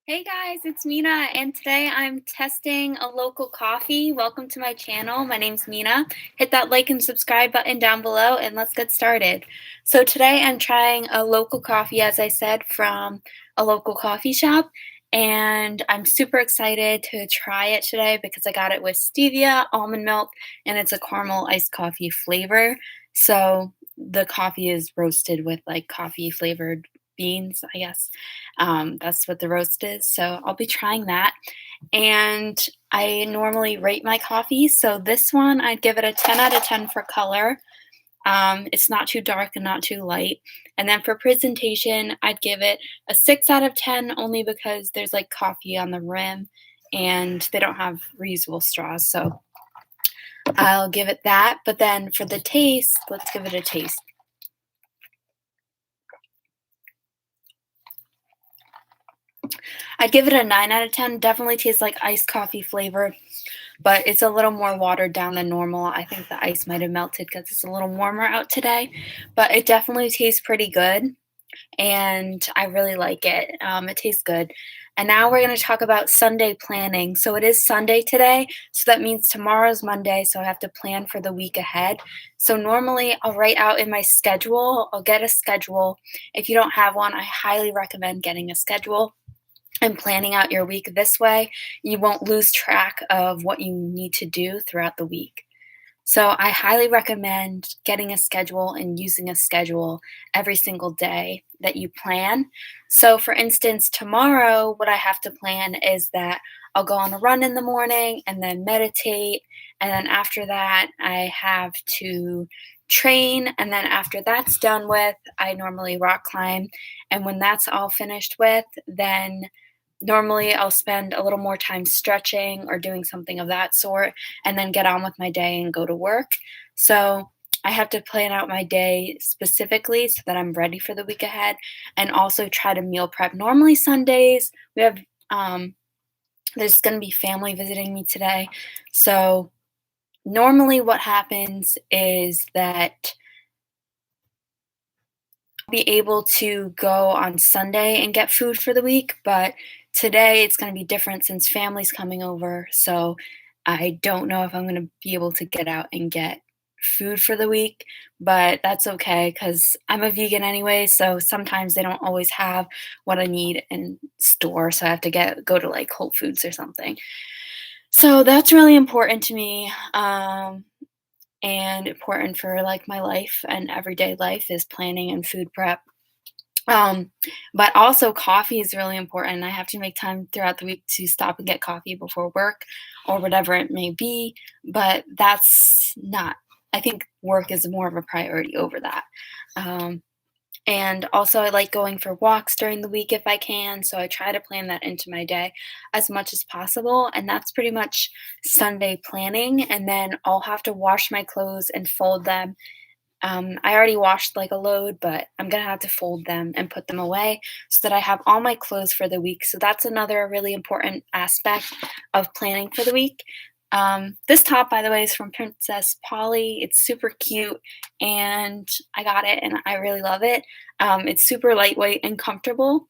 Hey guys, it's Mina, and today I'm testing a local coffee. Welcome to my channel. My name's Mina. Hit that like and subscribe button down below, and let's get started. So, today I'm trying a local coffee, as I said, from a local coffee shop, and I'm super excited to try it today because I got it with stevia, almond milk, and it's a caramel iced coffee flavor. So, the coffee is roasted with like coffee flavored beans, I guess. That's what the roast is. So I'll be trying that. And I normally rate my coffee. So this one, I'd give it a 10 out of 10 for color. It's not too dark and not too light. And then for presentation, I'd give it a 6 out of 10 only because there's like coffee on the rim and they don't have reusable straws. So I'll give it that. But then for the taste, let's give it a taste. I'd give it a 9 out of 10. Definitely tastes like iced coffee flavor, but it's a little more watered down than normal. I think the ice might have melted because it's a little warmer out today, but it definitely tastes pretty good, and I really like it. It tastes good. And now we're going to talk about Sunday planning. So it is Sunday today, so that means tomorrow's Monday, so I have to plan for the week ahead. So normally I'll write out in my schedule, I'll get a schedule. If you don't have one, I highly recommend getting a schedule and planning out your week this way. You won't lose track of what you need to do throughout the week. So I highly recommend getting a schedule and using a schedule every single day that you plan. So for instance, tomorrow, what I have to plan is that I'll go on a run in the morning and then meditate. And then after that, I have to train. And then after that's done with, I normally rock climb. And when that's all finished with, then normally I'll spend a little more time stretching or doing something of that sort and then get on with my day and go to work. So I have to plan out my day specifically so that I'm ready for the week ahead and also try to meal prep. Normally, Sundays, we have, there's going to be family visiting me today. So normally, what happens is that I'll be able to go on Sunday and get food for the week, but today it's going to be different since family's coming over. So I don't know if I'm going to be able to get out and get food for the week, but that's okay because I'm a vegan anyway. So sometimes they don't always have what I need in store. So I have to go to like Whole Foods or something. So that's really important to me. And important for like my life and everyday life is planning and food prep. Um, but also coffee is really important. I have to make time throughout the week to stop and get coffee before work or whatever it may be. But that's not, I think work is more of a priority over that. Um, and also, I like going for walks during the week if I can. So I try to plan that into my day as much as possible. And that's pretty much Sunday planning. And then I'll have to wash my clothes and fold them. I already washed like a load, but I'm gonna have to fold them and put them away so that I have all my clothes for the week. So that's another really important aspect of planning for the week. This top, by the way, is from Princess Polly. It's super cute, and I got it, and I really love it. It's super lightweight and comfortable.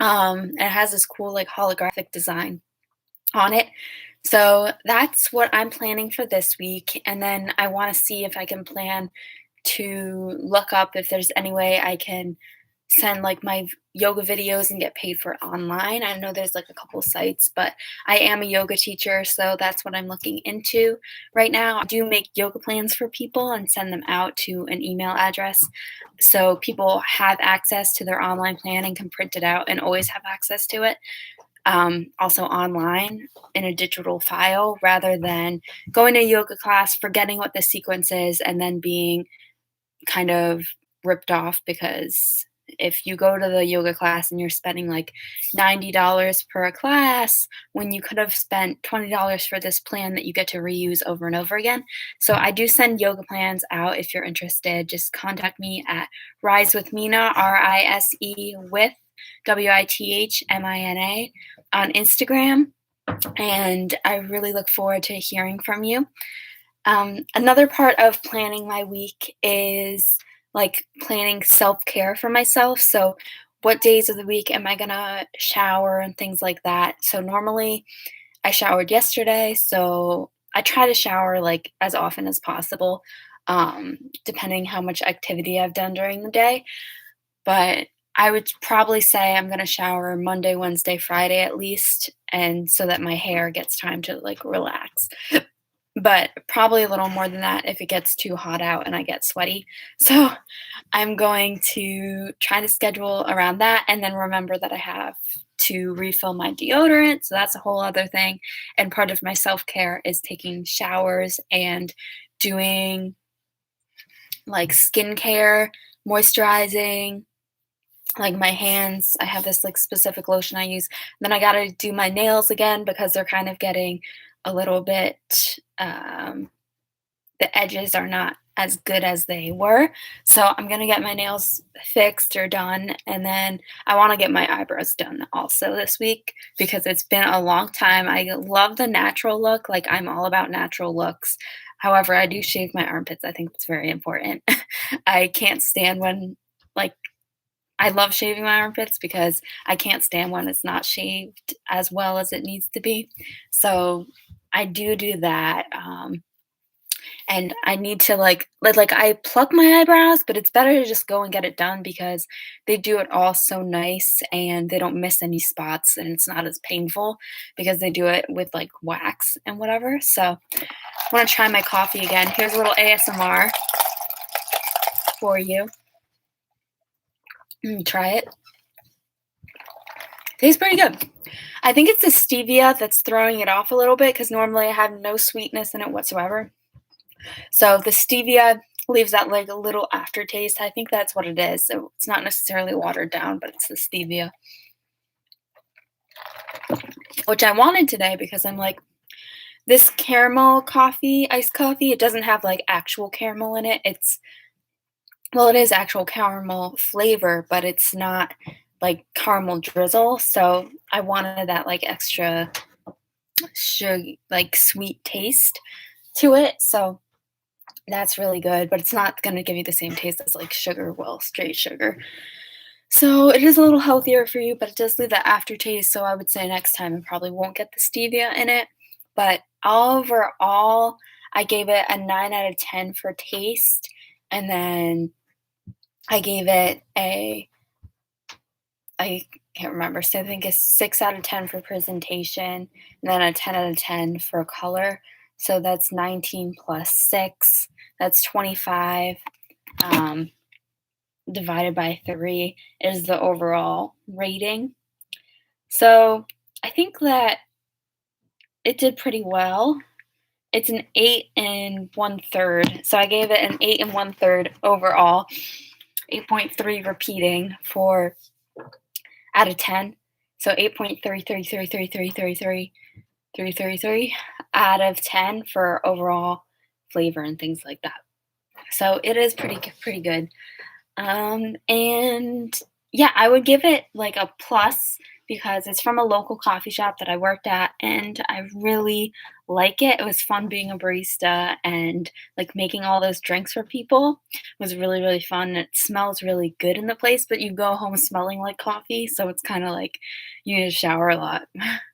It has this cool, like, holographic design on it. So that's what I'm planning for this week, and then I want to see if I can plan to look up if there's any way I can send like my yoga videos and get paid for it online. I know there's like a couple sites, but I am a yoga teacher, so that's what I'm looking into right now. I do make yoga plans for people and send them out to an email address so people have access to their online plan and can print it out and always have access to it. Also online in a digital file rather than going to a yoga class, forgetting what the sequence is, and then being kind of ripped off because if you go to the yoga class and you're spending like $90 per class when you could have spent $20 for this plan that you get to reuse over and over again. So I do send yoga plans out if you're interested. Just contact me at Rise with Mina, RISE with WITHMINA on Instagram. And I really look forward to hearing from you. Another part of planning my week is like planning self care for myself. So what days of the week am I gonna shower and things like that. So normally I showered yesterday, so I try to shower like as often as possible, depending how much activity I've done during the day. But I would probably say I'm gonna shower Monday, Wednesday, Friday at least, and so that my hair gets time to like relax. But probably a little more than that if it gets too hot out and I get sweaty. So I'm going to try to schedule around that and then remember that I have to refill my deodorant. So that's a whole other thing. And part of my self care is taking showers and doing like skincare, moisturizing, like my hands. I have this like specific lotion I use. Then I got to do my nails again because they're kind of getting a little bit, the edges are not as good as they were. So I'm gonna get my nails fixed or done, and then I want to get my eyebrows done also this week because it's been a long time. I love the natural look, like I'm all about natural looks. However, I do shave my armpits. I think it's very important. I can't stand when like I love shaving my armpits because I can't stand when it's not shaved as well as it needs to be. So I do that. And I need to like I pluck my eyebrows, but it's better to just go and get it done because they do it all so nice and they don't miss any spots and it's not as painful because they do it with like wax and whatever. So I want to try my coffee again. Here's a little ASMR for you. Try it. Tastes pretty good. I think it's the stevia that's throwing it off a little bit because normally I have no sweetness in it whatsoever. So the stevia leaves that like a little aftertaste. I think that's what it is. So it's not necessarily watered down, but it's the stevia, which I wanted today because I'm like, this caramel coffee, iced coffee, it doesn't have like actual caramel in it. Well, it is actual caramel flavor, but it's not like caramel drizzle. So I wanted that like extra sugar, like sweet taste to it. So that's really good, but it's not gonna give you the same taste as like sugar will, straight sugar. So it is a little healthier for you, but it does leave that aftertaste. So I would say next time I probably won't get the stevia in it. But overall, I gave it a 9 out of 10 for taste. And then I gave it I can't remember, so I think it's 6 out of 10 for presentation, and then a 10 out of 10 for color. So that's 19 plus 6, that's 25, divided by 3 is the overall rating. So I think that it did pretty well. It's an 8 and 1/3. So I gave it an 8 and 1/3 overall, 8.3 repeating for out of 10. So 8.333333333 out of 10 for overall flavor and things like that. So it is pretty good. And yeah, I would give it like a plus because it's from a local coffee shop that I worked at and I really like it. It was fun being a barista and like making all those drinks for people was really, really fun. It smells really good in the place, but you go home smelling like coffee. So it's kind of like you need to shower a lot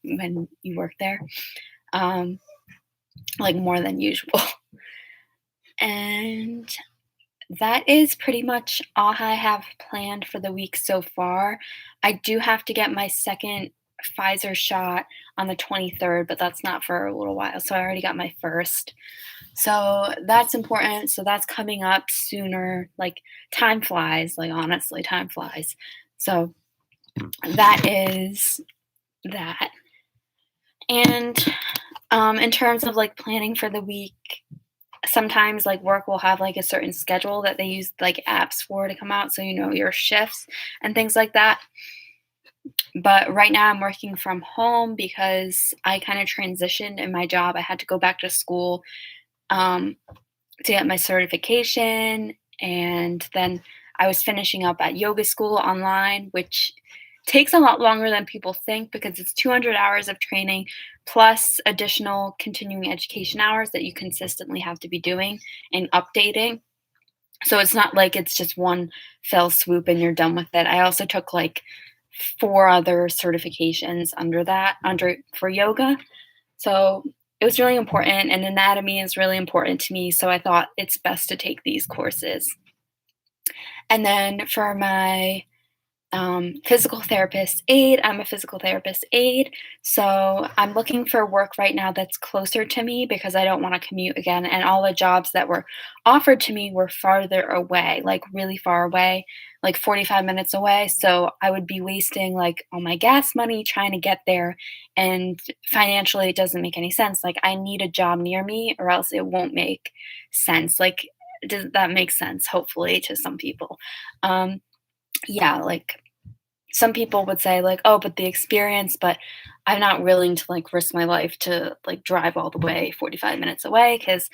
when you work there, um, like more than usual. And that is pretty much all I have planned for the week so far. I do have to get my second Pfizer shot on the 23rd, but that's not for a little while. So I already got my first. So that's important. So that's coming up sooner. Like time flies, like honestly, time flies. So that is that. And in terms of like planning for the week, sometimes like work will have like a certain schedule that they use like apps for to come out so you know your shifts and things like that. But right now I'm working from home because I kind of transitioned in my job. I had to go back to school um, to get my certification, and then I was finishing up at yoga school online, which takes a lot longer than people think because it's 200 hours of training plus additional continuing education hours that you consistently have to be doing and updating. So it's not like it's just one fell swoop and you're done with it. I also took like 4 other certifications under that under for yoga. So it was really important, and anatomy is really important to me, so I thought it's best to take these courses. And then for my physical therapist aide. I'm a physical therapist aide. So I'm looking for work right now that's closer to me because I don't want to commute again. And all the jobs that were offered to me were farther away, like really far away, like 45 minutes away. So I would be wasting like all my gas money trying to get there. And financially, it doesn't make any sense. Like I need a job near me or else it won't make sense. Like, does that make sense? Hopefully, to some people. Um, yeah, like some people would say like, "Oh, but the experience," but I'm not willing to, like, risk my life to, like, drive all the way 45 minutes away because